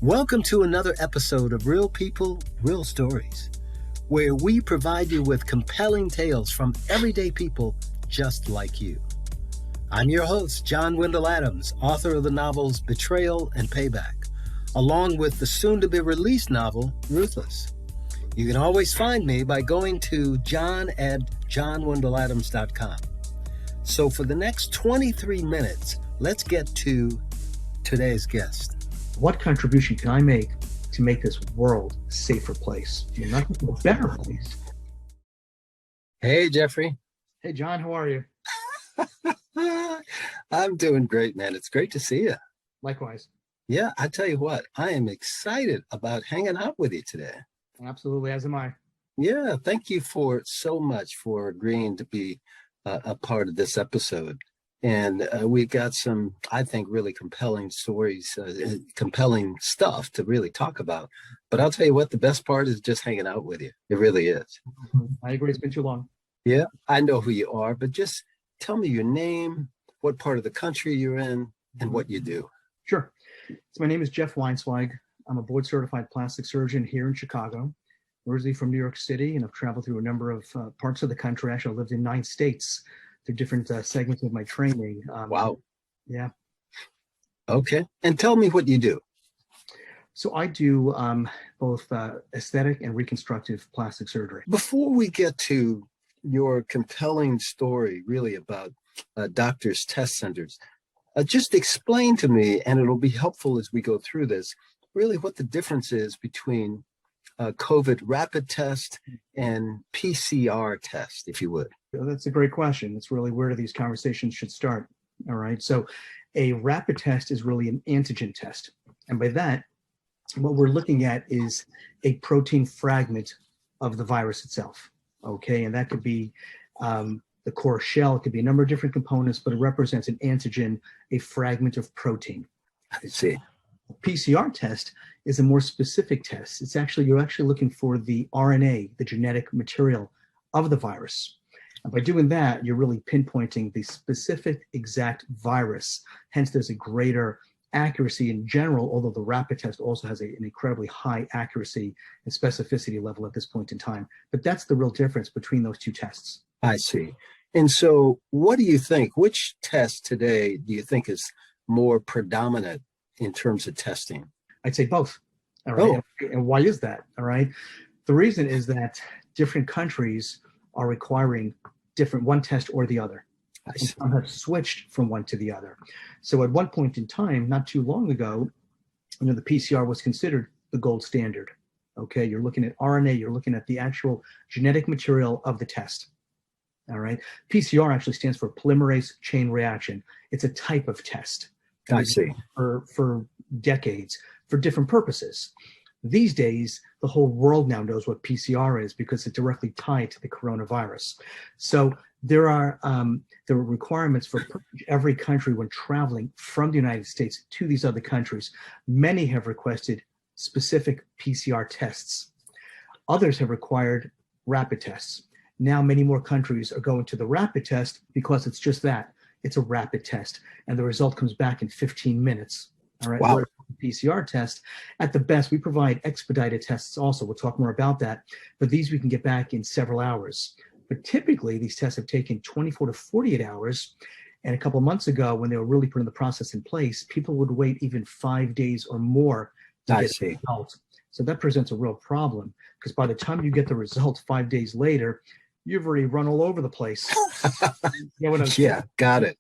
Welcome to another episode of Real People, Real Stories, where we provide you with compelling tales from everyday people just like you. I'm your host, John Wendell Adams, author of the novels Betrayal and PayBack, along with the soon-to-be-released novel, Ruthless. You can always find me by going to john@johnwendelladams.com. So for the next 23 minutes, let's get to today's guest. What contribution can I make to make this world a safer place? Not just a better place. Hey, Jeffrey. Hey, John, how are you? I'm doing great, man. It's great to see you. Likewise. Yeah, I tell you what, I am excited about hanging out with you today. Absolutely, as am I. Yeah, thank you so much for agreeing to be a part of this episode. And we got some, I think, really compelling stories, compelling stuff to really talk about. But I'll tell you what, the best part is just hanging out with you. It really is. I agree. It's been too long. Yeah, I know who you are, but just tell me your name, what part of the country you're in, and what you do. Sure. So my name is Jeff Weinzweig. I'm a board-certified plastic surgeon here in Chicago, originally from New York City, and I've traveled through a number of parts of the country. Actually, I lived in 9 states through different segments of my training. Wow. Yeah. Okay. And tell me what you do. So I do both aesthetic and reconstructive plastic surgery. Before we get to your compelling story, really about doctors' test centers, just explain to me, and it'll be helpful as we go through this, really what the difference is between COVID rapid test and PCR test, if you would. That's a great question. It's really where these conversations should start. All right. So a rapid test is really an antigen test. And by that, what we're looking at is a protein fragment of the virus itself. Okay. And that could be the core shell. It could be a number of different components, but it represents an antigen, a fragment of protein. I see. A PCR test is a more specific test. You're actually looking for the RNA, the genetic material of the virus. And by doing that, you're really pinpointing the specific exact virus. Hence, there's a greater accuracy in general, although the rapid test also has an incredibly high accuracy and specificity level at this point in time. But that's the real difference between those two tests. I see. And so what do you think? Which test today do you think is more predominant in terms of testing? I'd say both. All right. Oh. And why is that? All right. The reason is that different countries are requiring one test or the other. And some have switched from one to the other. So at one point in time, not too long ago, the PCR was considered the gold standard. Okay, you're looking at RNA, you're looking at the actual genetic material of the test. All right. PCR actually stands for polymerase chain reaction. It's a type of test. I see. For decades, for different purposes. These days, the whole world now knows what PCR is because it's directly tied to the coronavirus. So there are requirements for every country when traveling from the United States to these other countries. Many have requested specific PCR tests. Others have required rapid tests. Now many more countries are going to the rapid test because it's just that. It's a rapid test, and the result comes back in 15 minutes. All right. Wow. PCR test, at the best, we provide expedited tests also. We'll talk more about that, but these we can get back in several hours. But typically, these tests have taken 24 to 48 hours. And a couple of months ago, when they were really putting the process in place, people would wait even 5 days or more to get the result. So that presents a real problem because by the time you get the result 5 days later, you've already run all over the place. Yeah, got it.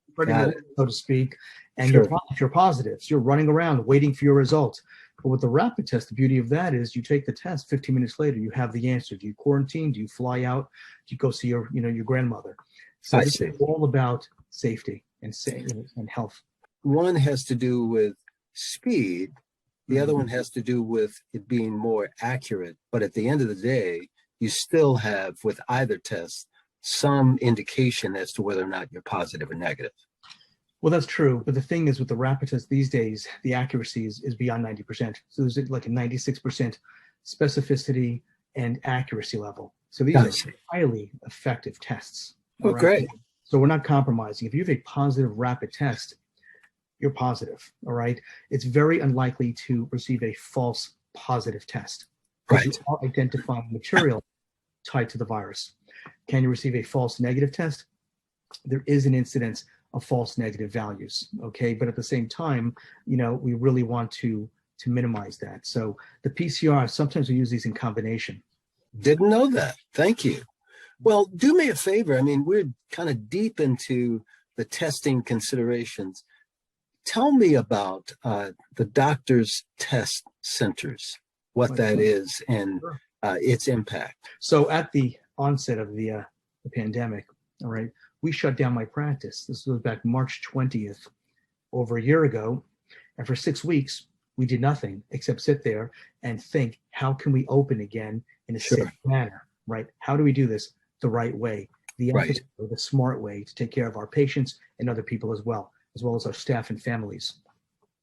So to speak. And Sure. you're positive. So you're running around waiting for your result. But with the rapid test, the beauty of that is you take the test, 15 minutes later, you have the answer. Do you quarantine? Do you fly out? Do you go see your grandmother? So it's all about safety and health. One has to do with speed. The other one has to do with it being more accurate. But at the end of the day, you still have, with either test, some indication as to whether or not you're positive or negative. Well, that's true. But the thing is, with the rapid test these days, the accuracy is beyond 90%. So there's like a 96% specificity and accuracy level. So these are highly effective tests. Oh, great. So we're not compromising. If you have a positive rapid test, you're positive. All right. It's very unlikely to receive a false positive test. Right. You are identifying material tied to the virus. Can you receive a false negative test? There is an incidence of false negative values. Okay. But at the same time, we really want to minimize that. So the PCR, sometimes we use these in combination. Didn't know that. Thank you. Well, do me a favor. I mean, we're kind of deep into the testing considerations. Tell me about the doctor's test centers, what that is, and its impact. So at the onset of the pandemic, all right, we shut down my practice. This was back March 20th, over a year ago. And for 6 weeks, we did nothing except sit there and think, how can we open again in a safe manner, right? How do we do this the right way, the smart way to take care of our patients and other people as well as our staff and families?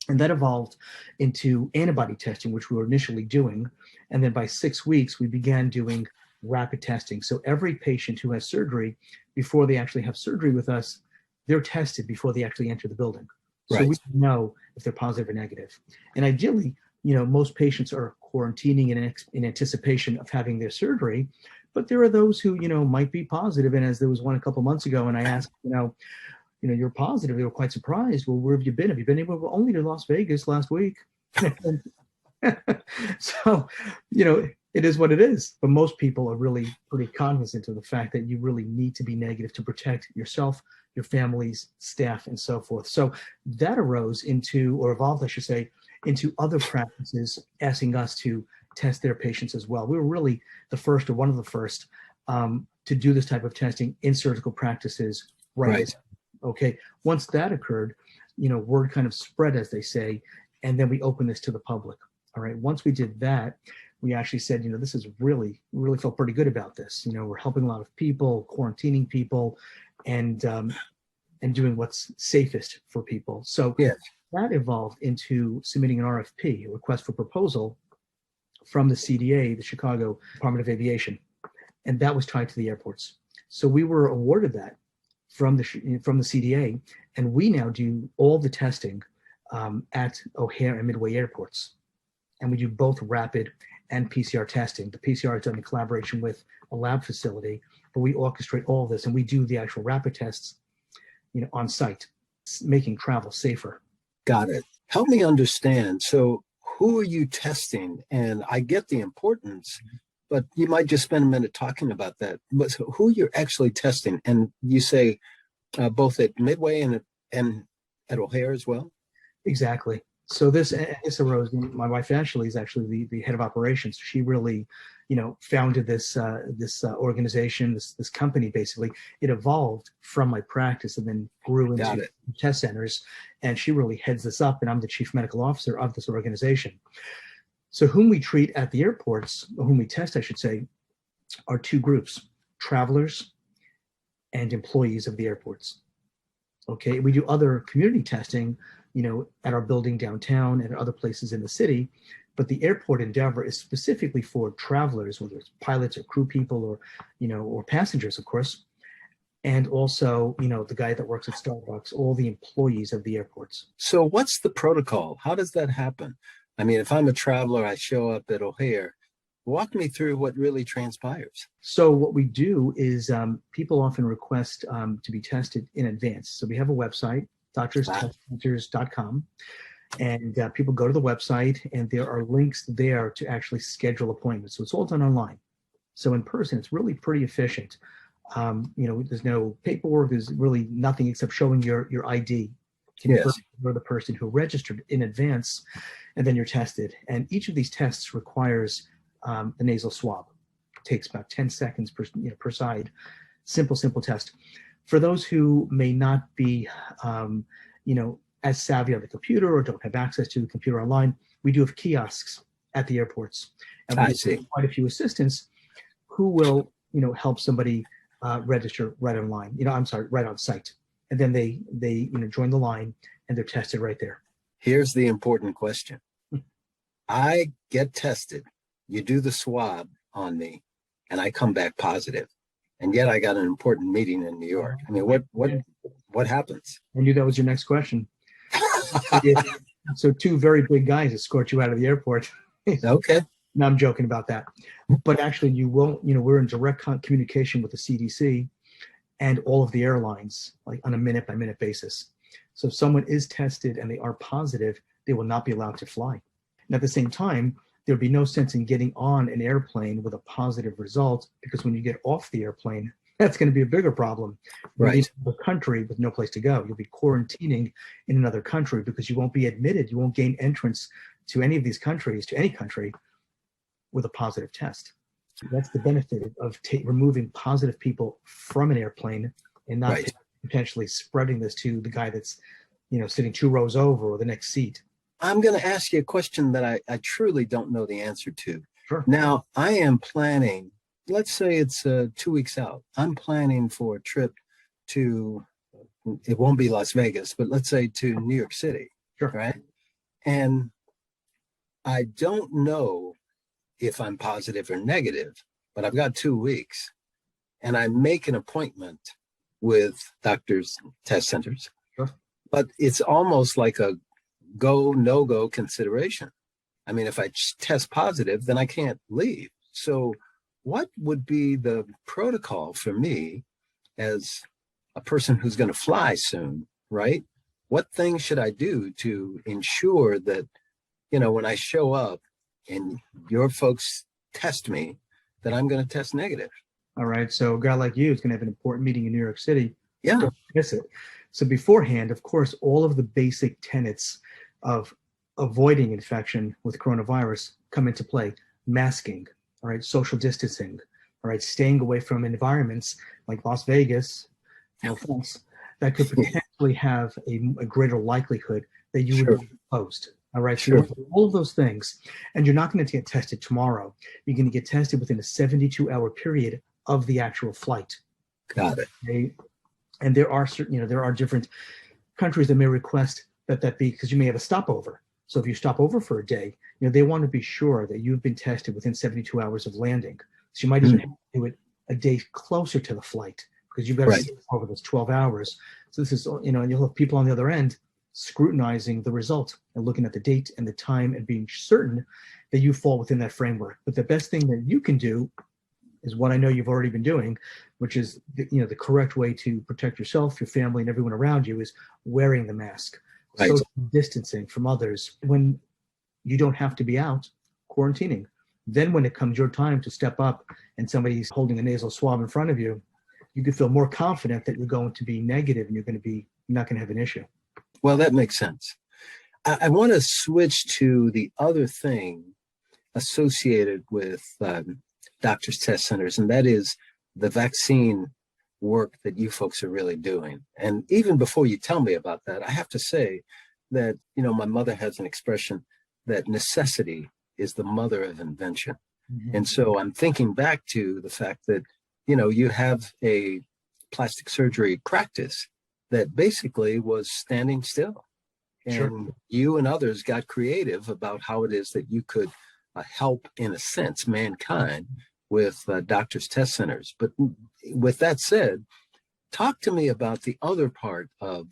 And that evolved into antibody testing, which we were initially doing. And then by 6 weeks, we began doing rapid testing. So every patient who has surgery, before they actually have surgery with us, they're tested before they actually enter the building. So we know if they're positive or negative. And ideally, most patients are quarantining in anticipation of having their surgery, but there are those who, might be positive. And as there was one a couple months ago, and I asked, you're positive. They were quite surprised. Well, where have you been? Have you been able only to Las Vegas last week? So, it is what it is. But most people are really pretty cognizant of the fact that you really need to be negative to protect yourself, your families, staff, and so forth. So that arose evolved, I should say, into other practices asking us to test their patients as well. We were really the first, or one of the first, to do this type of testing in surgical practices. Right. Okay. Once that occurred, word kind of spread, as they say, and then we opened this to the public. All right. Once we did that, we actually said, this is really felt pretty good about this. We're helping a lot of people, quarantining people, and doing what's safest for people. So that evolved into submitting an RFP, a request for proposal, from the CDA, the Chicago Department of Aviation, and that was tied to the airports. So we were awarded that from the CDA, and we now do all the testing at O'Hare and Midway airports, and we do both rapid and PCR testing. The PCR is done in collaboration with a lab facility, but we orchestrate all of this, and we do the actual rapid tests, on site, making travel safer. Got it. Help me understand. So who are you testing? And I get the importance, but you might just spend a minute talking about that. But who you're actually testing? And you say both at Midway and at O'Hare as well? Exactly. So this arose. My wife Ashley is actually the head of operations. She really, founded this organization, this company. Basically, it evolved from my practice and then grew into test centers. And she really heads this up, and I'm the chief medical officer of this organization. So whom we treat at the airports, or whom we test, I should say, are two groups: travelers and employees of the airports. Okay, we do other community testing, at our building downtown and other places in the city, but the airport endeavor is specifically for travelers, whether it's pilots or crew people or, or passengers, of course, and also, the guy that works at Starbucks, all the employees of the airports. So what's the protocol? How does that happen? I mean, if I'm a traveler, I show up at O'Hare. Walk me through what really transpires. So what we do is people often request to be tested in advance. So we have a website, doctorstestcenters.com, and people go to the website, and there are links there to actually schedule appointments. So it's all done online. So in person, it's really pretty efficient. There's no paperwork. There's really nothing except showing your ID. You're the person who registered in advance, and then you're tested. And each of these tests requires the nasal swab. It takes about 10 seconds per side. Simple test. For those who may not be, as savvy on the computer or don't have access to the computer online, we do have kiosks at the airports. And we have quite a few assistants who will, help somebody register right online. Right on site. And then they join the line, and they're tested right there. Here's the important question. I get tested. You do the swab on me, and I come back positive. And yet I got an important meeting in New York. I mean, what happens? I knew that was your next question. Yeah. So two very big guys escort you out of the airport. Okay. No, I'm joking about that. But actually, you won't, we're in direct communication with the CDC and all of the airlines, like on a minute-by-minute basis. So if someone is tested and they are positive, they will not be allowed to fly. And at the same time, there'd be no sense in getting on an airplane with a positive result, because when you get off the airplane, that's going to be a bigger problem. You'll be in another country with no place to go. You'll be quarantining in another country because you won't be admitted. You won't gain entrance to any of these countries, to any country, with a positive test. That's the benefit of removing positive people from an airplane and not potentially spreading this to the guy that's, sitting 2 rows over or the next seat. I'm going to ask you a question that I truly don't know the answer to. Sure. Now, I am planning, let's say it's 2 weeks out. I'm planning for a trip to, it won't be Las Vegas, but let's say to New York City. Sure. Right? And I don't know if I'm positive or negative, but I've got 2 weeks, and I make an appointment with doctors' test centers. Sure. But it's almost like a go, no-go consideration. I mean, if I test positive, then I can't leave. So what would be the protocol for me as a person who's going to fly soon, right? What things should I do to ensure that, when I show up and your folks test me, that I'm going to test negative? All right. So a guy like you is going to have an important meeting in New York City. Yeah. Don't miss it. So beforehand, of course, all of the basic tenets of avoiding infection with coronavirus come into play. Masking, all right, social distancing, all right, staying away from environments like Las Vegas, no offense, that could potentially have a greater likelihood that you would be exposed. All right, so all of those things, and you're not going to get tested tomorrow. You're going to get tested within a 72-hour period of the actual flight. Got it. Okay? And there are certain, there are different countries that may request that be, because you may have a stopover. So if you stop over for a day, they want to be sure that you've been tested within 72 hours of landing. So you might even have to do it a day closer to the flight, because you've got to stay over those 12 hours. So this is, and you'll have people on the other end scrutinizing the result and looking at the date and the time and being certain that you fall within that framework. But the best thing that you can do is what I know you've already been doing, which is the correct way to protect yourself, your family, and everyone around you, is wearing the mask, social distancing from others when you don't have to be out, quarantining. Then when it comes your time to step up and somebody's holding a nasal swab in front of you, you can feel more confident that you're going to be negative and you're not going to have an issue. Well, that makes sense. I want to switch to the other thing associated with doctors' test centers, and that is the vaccine work that you folks are really doing. And even before you tell me about that, I have to say that, my mother has an expression that necessity is the mother of invention. Mm-hmm. And so I'm thinking back to the fact that, you have a plastic surgery practice that basically was standing still. And you and others got creative about how it is that you could help, in a sense, mankind with doctors' test centers. But with that said, talk to me about the other part of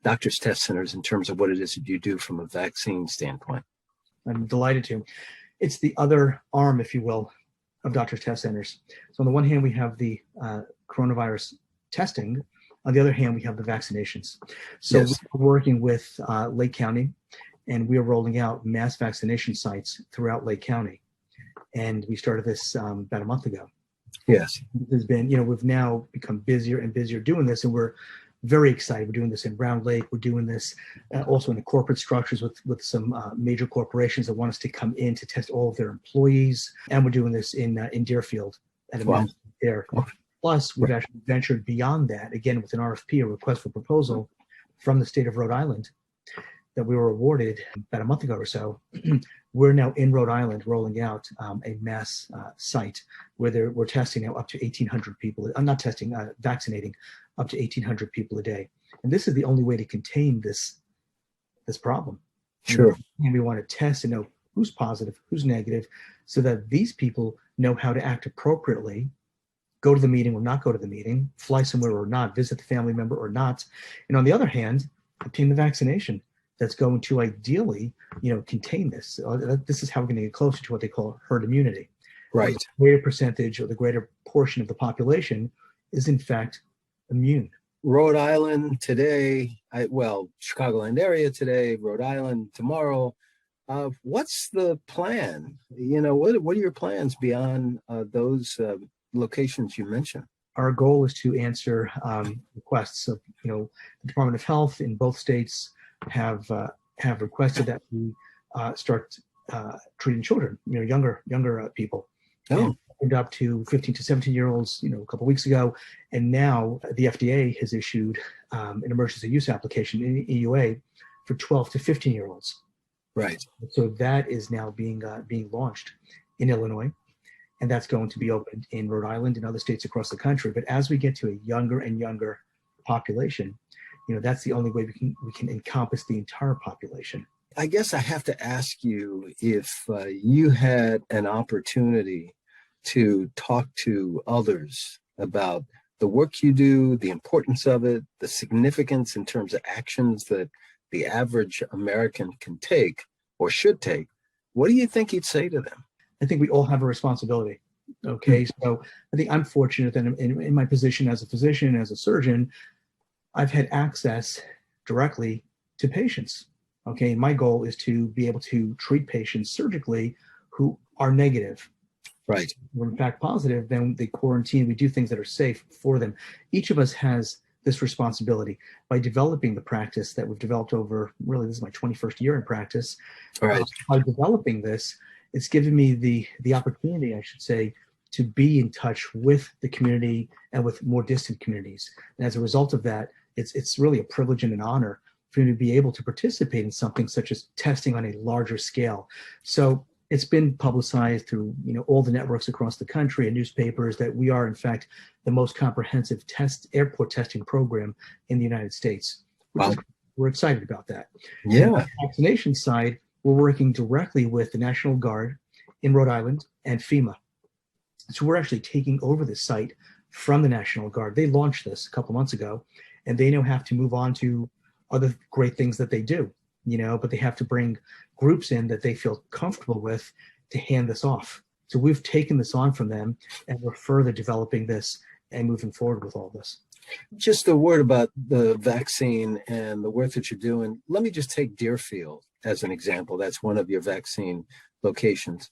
doctors' test centers in terms of what it is that you do from a vaccine standpoint. I'm delighted to. It's the other arm, if you will, of doctors' test centers. So on the one hand, we have the coronavirus testing. On the other hand, we have the vaccinations. So we're working with Lake County, and we are rolling out mass vaccination sites throughout Lake County. And we started this about a month ago. Yes. There's been, we've now become busier and busier doing this, and we're very excited. We're doing this in Round Lake. We're doing this also in the corporate structures with some major corporations that want us to come in to test all of their employees. And we're doing this in Deerfield at a mass there. Plus, we've actually ventured beyond that, again, with an RFP, a request for proposal from the state of Rhode Island that we were awarded about a month ago or so. We're now in Rhode Island rolling out a mass site where we're testing now up to 1,800 people. I'm not testing, vaccinating up to 1,800 people a day. And this is the only way to contain this problem. Sure. And we want to test and know who's positive, who's negative, so that these people know how to act appropriately, go to the meeting or not go to the meeting, fly somewhere or not, visit the family member or not. And on the other hand, obtain the vaccination that's going to ideally, contain this. This is how we're going to get closer to what they call herd immunity. Right. The greater percentage or the greater portion of the population is in fact immune. Rhode Island today, Chicagoland area today, Rhode Island tomorrow. What's the plan? What are your plans beyond those locations you mentioned? Our goal is to answer requests. So, the Department of Health in both states have requested that we start treating children, younger people. Oh. And up to 15 to 17-year-olds, a couple of weeks ago, and now the FDA has issued an emergency use application, in EUA, for 12 to 15-year-olds. Right. So that is now being launched in Illinois, and that's going to be opened in Rhode Island and other states across the country. But as we get to a younger and younger population, that's the only way we can encompass the entire population. I guess I have to ask you if you had an opportunity to talk to others about the work you do, the importance of it, the significance in terms of actions that the average American can take or should take. What do you think you'd say to them? I think we all have a responsibility. Okay, so I think I'm fortunate that in my position as a physician, as a surgeon, I've had access directly to patients. Okay, and my goal is to be able to treat patients surgically who are negative. Right. If we're in fact positive, then they quarantine. We do things that are safe for them. Each of us has this responsibility by developing the practice that we've developed over, really, this is my 21st year in practice. All right. By developing this, it's given me the opportunity, I should say, to be in touch with the community and with more distant communities. And as a result of that, it's really a privilege and an honor for me to be able to participate in something such as testing on a larger scale. So it's been publicized through all the networks across the country and newspapers that we are, in fact, the most comprehensive airport testing program in the United States. Wow. We're excited about that. Yeah. And on the vaccination side, we're working directly with the National Guard in Rhode Island and FEMA. So we're actually taking over the site from the National Guard. They launched this a couple months ago, and they now have to move on to other great things that they do, but they have to bring groups in that they feel comfortable with to hand this off. So we've taken this on from them, and we're further developing this and moving forward with all this. Just a word about the vaccine and the work that you're doing. Let me just take Deerfield as an example. That's one of your vaccine locations.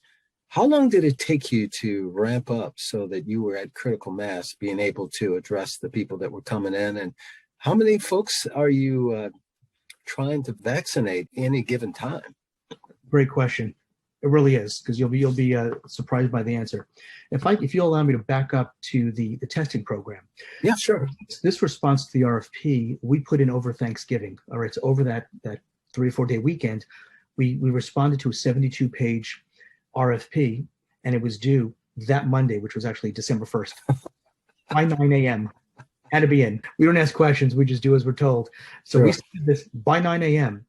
How long did it take you to ramp up so that you were at critical mass, being able to address the people that were coming in? And how many folks are you trying to vaccinate any given time? Great question. It really is, because you'll be surprised by the answer. If you'll allow me to back up to the testing program. Yeah, sure. This response to the RFP, we put in over Thanksgiving. All right, so over that 3 or 4 day weekend, we responded to a 72-page RFP, and it was due that Monday, which was actually December 1st, by 9 a.m. Had to be in. We don't ask questions. We just do as we're told. So Sure. we started this by 9 a.m.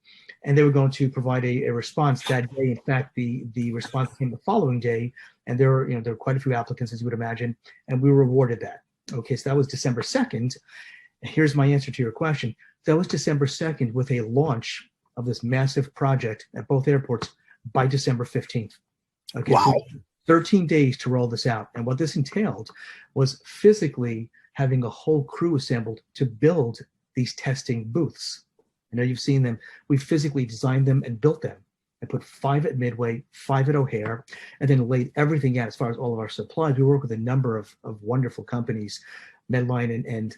and they were going to provide a response that day. In fact, the response came the following day, and there were quite a few applicants, as you would imagine, and we were awarded that. Okay, so that was December 2nd. Here's my answer to your question. That was December 2nd with a launch of this massive project at both airports by December 15th. Okay, wow. So 13 days to roll this out. And what this entailed was physically having a whole crew assembled to build these testing booths. I know you've seen them. We physically designed them and built them. I put 5 at Midway, 5 at O'Hare, and then laid everything out as far as all of our supplies. We work with a number of wonderful companies, Medline and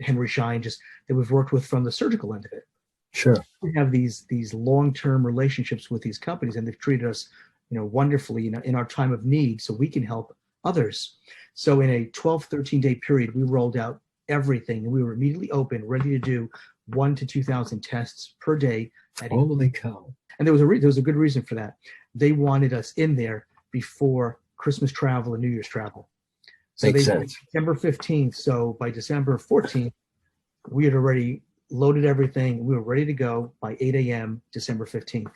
Henry Schein, just that we've worked with from the surgical end of it. Sure. We have these long-term relationships with these companies, and they've treated us wonderfully in our time of need, so we can help others. So in a 12, 13-day period, we rolled out everything, and we were immediately open, ready to do 1,000 to 2,000 tests per day. Holy cow. And there was a good reason for that. They wanted us in there before Christmas travel and New Year's travel. So Makes they sense. December 15th. So by December 14th, we had already loaded everything. We were ready to go by 8 a.m. December 15th.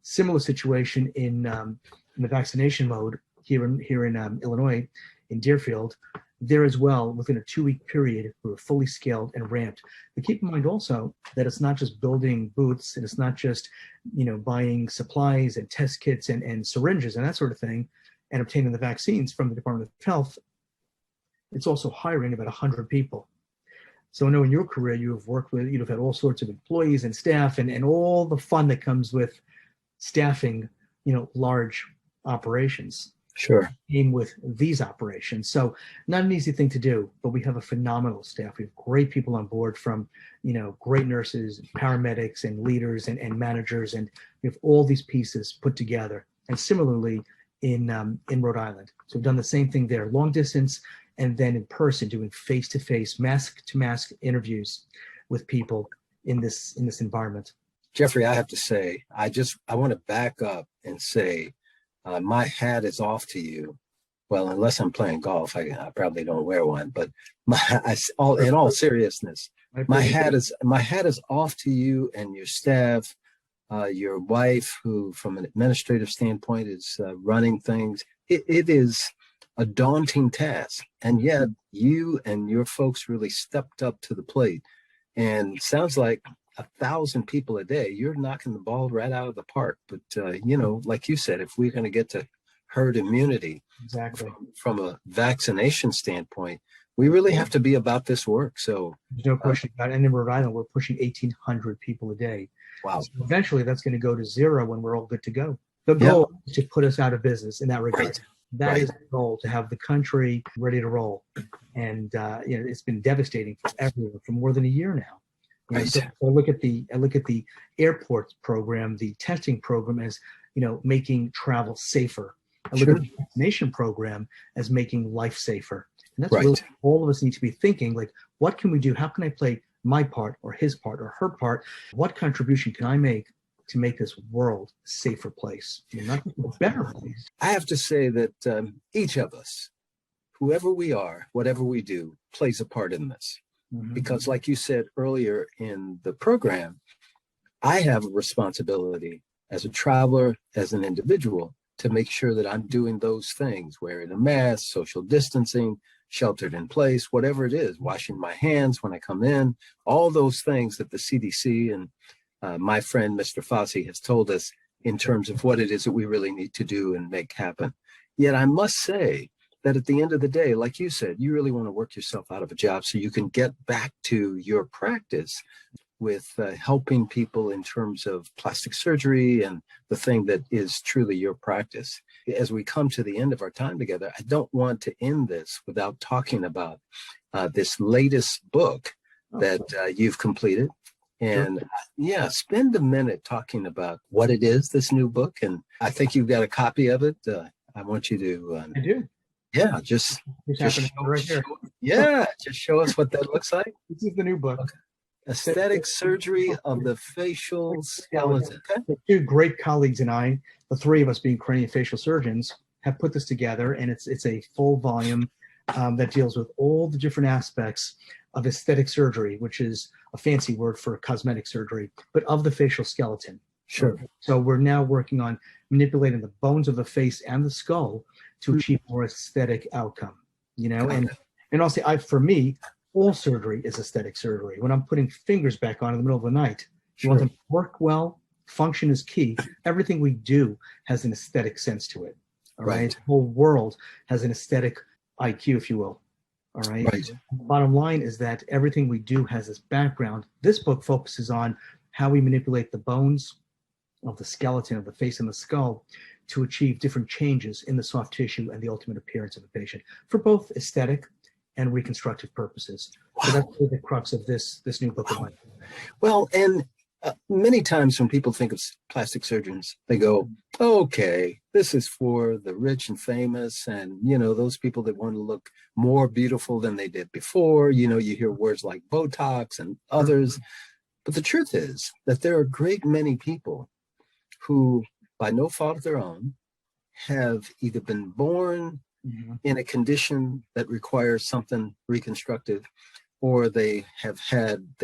Similar situation in the vaccination mode here in Illinois, in Deerfield. there as well, within a 2-week period, we were fully scaled and ramped. But keep in mind also that it's not just building booths, and it's not just, buying supplies and test kits and syringes and that sort of thing, and obtaining the vaccines from the Department of Health. It's also hiring about 100 people. So I know in your career, you've had all sorts of employees and staff and all the fun that comes with staffing, large operations. Sure. Came with these operations. So not an easy thing to do, but we have a phenomenal staff. We have great people on board, from, great nurses, paramedics, and leaders and managers. And we have all these pieces put together. And similarly in Rhode Island. So we've done the same thing there, long distance, and then in person, doing face-to-face, mask-to-mask interviews with people in this environment. Jeffrey, I have to say, I want to back up and say, my hat is off to you. Well, unless I'm playing golf, I probably don't wear one. But in all seriousness, my hat is off to you and your staff, your wife, who, from an administrative standpoint, is running things. It is a daunting task, and yet you and your folks really stepped up to the plate. And sounds like 1,000 people a day, you're knocking the ball right out of the park. But, like you said, if we're going to get to herd immunity, exactly, from a vaccination standpoint, we really have to be about this work. So there's no question about it. And in Rhode Island, we're pushing 1,800 people a day. Wow. So eventually, that's going to go to zero when we're all good to go. The goal is to put us out of business in that regard. Right. That is the goal, to have the country ready to roll. And, it's been devastating for everyone for more than a year now. Right. So I look at the airport program, the testing program, as making travel safer. I look at the vaccination program as making life safer. And that's really all of us need to be thinking, like, what can we do? How can I play my part, or his part, or her part? What contribution can I make to make this world a safer place, not a better place? I have to say that each of us, whoever we are, whatever we do, plays a part in this. Mm-hmm. Because like you said earlier in the program, I have a responsibility as a traveler, as an individual, to make sure that I'm doing those things, wearing a mask, social distancing, sheltered in place, whatever it is, washing my hands when I come in, all those things that the CDC and my friend, Mr. Fossey, has told us in terms of what it is that we really need to do and make happen. Yet I must say that at the end of the day, like you said, you really want to work yourself out of a job so you can get back to your practice with helping people in terms of plastic surgery and the thing that is truly your practice. As we come to the end of our time together, I don't want to end this without talking about this latest book that you've completed. And spend a minute talking about what it is, this new book. And I think you've got a copy of it. I want you to. I do. Yeah, just show us what that looks like. This is the new book. Okay. Aesthetic Surgery of the Facial Skeleton. Okay. Two great colleagues and I, the three of us being craniofacial surgeons, have put this together, and it's a full volume that deals with all the different aspects of aesthetic surgery, which is a fancy word for cosmetic surgery, but of the facial skeleton. Sure. So we're now working on manipulating the bones of the face and the skull to achieve more aesthetic outcome, and I'll say, for me, all surgery is aesthetic surgery. When I'm putting fingers back on in the middle of the night, you want them to work well, function is key. Everything we do has an aesthetic sense to it. All right. The whole world has an aesthetic IQ, if you will. All right. Bottom line is that everything we do has this background. This book focuses on how we manipulate the bones of the skeleton of the face and the skull to achieve different changes in the soft tissue and the ultimate appearance of the patient for both aesthetic and reconstructive purposes. Wow. So that's the crux of this new book of mine. Well, and many times when people think of plastic surgeons, they go, okay, this is for the rich and famous and, those people that want to look more beautiful than they did before. You hear words like Botox and others. But the truth is that there are a great many people who, by no fault of their own, have either been born in a condition that requires something reconstructive, or they've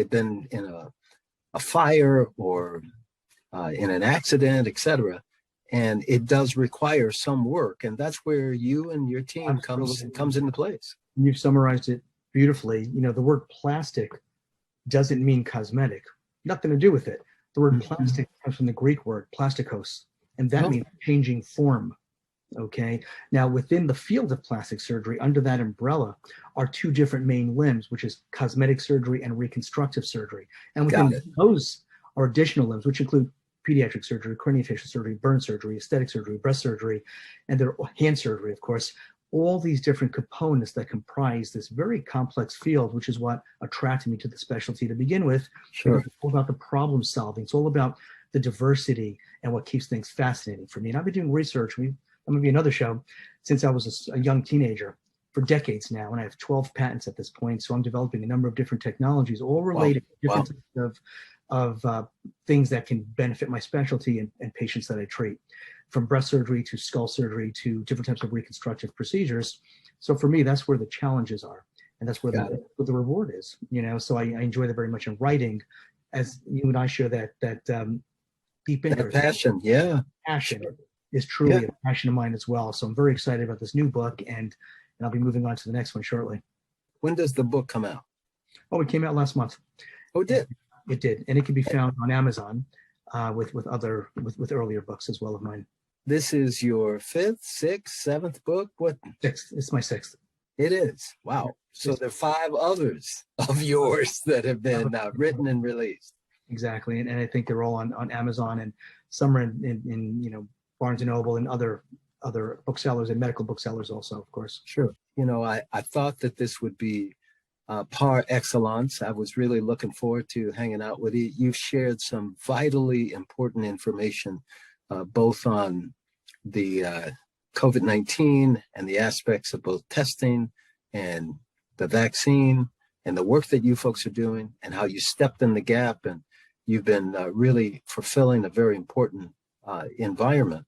been in a fire or in an accident, etc. And it does require some work, and that's where you and your team comes into place. You've summarized it beautifully. You know, the word plastic doesn't mean cosmetic. Nothing to do with it. The word plastic comes from the Greek word plastikos, and that means changing form. Okay. Now, within the field of plastic surgery, under that umbrella, are two different main limbs, which is cosmetic surgery and reconstructive surgery. And within those are additional limbs, which include pediatric surgery, craniofacial surgery, burn surgery, aesthetic surgery, breast surgery, and their hand surgery, of course. All these different components that comprise this very complex field, which is what attracted me to the specialty to begin with. Sure. It's all about the problem solving. It's all about the diversity and what keeps things fascinating for me. And I've been doing research. I'm going to be another show since I was a young teenager for decades now, and I have 12 patents at this point. So I'm developing a number of different technologies, all related to different types of things that can benefit my specialty and patients that I treat, from breast surgery to skull surgery to different types of reconstructive procedures. So for me, that's where the challenges are, and that's where the reward is. You know, so I enjoy that very much in writing, as you and I share that deep interest, passion, passion. Is truly a passion of mine as well. So I'm very excited about this new book, and I'll be moving on to the next one shortly. When does the book come out? Oh, it came out last month. Oh, it did? It did. And it can be found on Amazon with earlier books as well of mine. This is your 5th, 6th, 7th book? What? 6th. It's my 6th. It is. Wow. So there are 5 others of yours that have been written and released. Exactly. And I think they're all on Amazon, and some are in you know, Barnes and Noble and other booksellers and medical booksellers also, of course. Sure. You know, I thought that this would be par excellence. I was really looking forward to hanging out with you. You've shared some vitally important information, both on the COVID-19 and the aspects of both testing and the vaccine and the work that you folks are doing, and how you stepped in the gap, and you've been really fulfilling a very important environment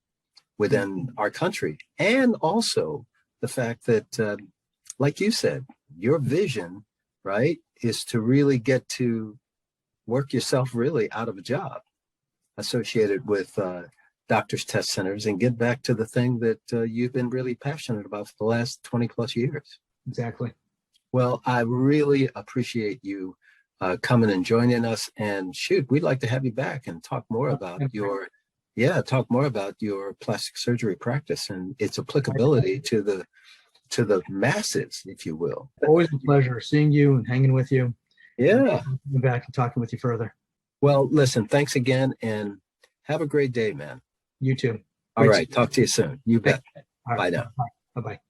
within our country. And also the fact that, like you said, your vision, right, is to really get to work yourself really out of a job associated with doctors' test centers and get back to the thing that you've been really passionate about for the last 20 plus years. Exactly. Well, I really appreciate you coming and joining us, and we'd like to have you back and talk more about your plastic surgery practice and its applicability to the masses, if you will. Always a pleasure seeing you and hanging with you. Yeah. Coming back and talking with you further. Well, listen, thanks again, and have a great day, man. You too. All right. Talk to you soon. You bet. Right. Bye now. Bye-bye.